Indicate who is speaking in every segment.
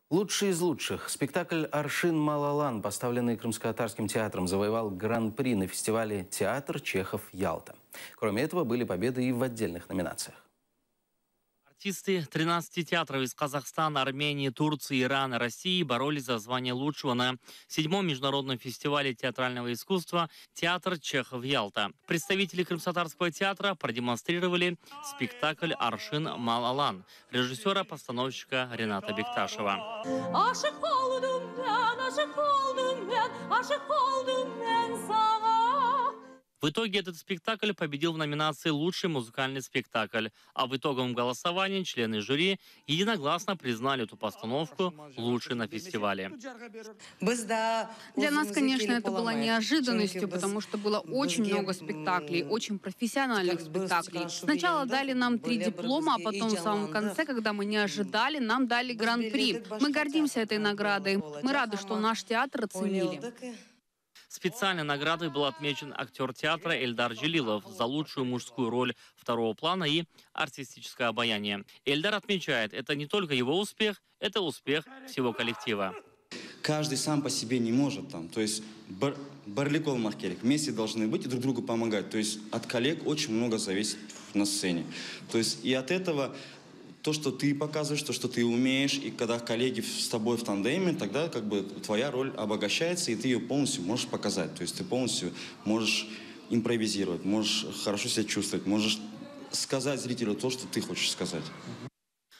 Speaker 1: Лучший из лучших. Спектакль «Аршин Малалан», поставленный Крымско-Татарским театром, завоевал гран-при на фестивале «Театр Чехов-Ялта». Кроме этого, были победы и в отдельных номинациях.
Speaker 2: Артисты 13 театров из Казахстана, Армении, Турции, Ирана, России боролись за звание лучшего на 7-м международном фестивале театрального искусства «Театр Чехов-Ялта». Представители Крымско-Татарского театра продемонстрировали спектакль «Аршин Малалан» режиссера-постановщика Рената Бекташева. В итоге этот спектакль победил в номинации «Лучший музыкальный спектакль», а в итоговом голосовании члены жюри единогласно признали эту постановку лучшей на фестивале.
Speaker 3: Для нас, конечно, это было неожиданностью, потому что было очень много спектаклей, очень профессиональных спектаклей. Сначала дали нам 3 диплома, а потом в самом конце, когда мы не ожидали, нам дали гран-при. Мы гордимся этой наградой. Мы рады, что наш театр оценили.
Speaker 2: Специальной наградой был отмечен актер театра Эльдар Джелилов за лучшую мужскую роль второго плана и артистическое обаяние. Эльдар отмечает, это не только его успех, это успех всего коллектива.
Speaker 4: Каждый сам по себе не может там, то есть барликол маркерик, вместе должны быть и друг другу помогать. То есть от коллег очень много зависит на сцене. То есть и от этого то, что ты показываешь, то, что ты умеешь, и когда коллеги с тобой в тандеме, тогда как бы твоя роль обогащается, и ты ее полностью можешь показать. То есть ты полностью можешь импровизировать, можешь хорошо себя чувствовать, можешь сказать зрителю то, что ты хочешь сказать.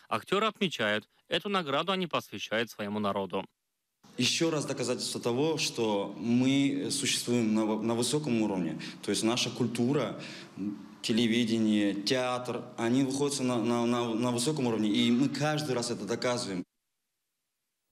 Speaker 2: Актеры отмечают, эту награду они посвящают своему народу.
Speaker 4: Еще раз доказательство того, что мы существуем на высоком уровне. То есть наша культура, телевидение, театр, они выходят на высоком уровне, и мы каждый раз это доказываем.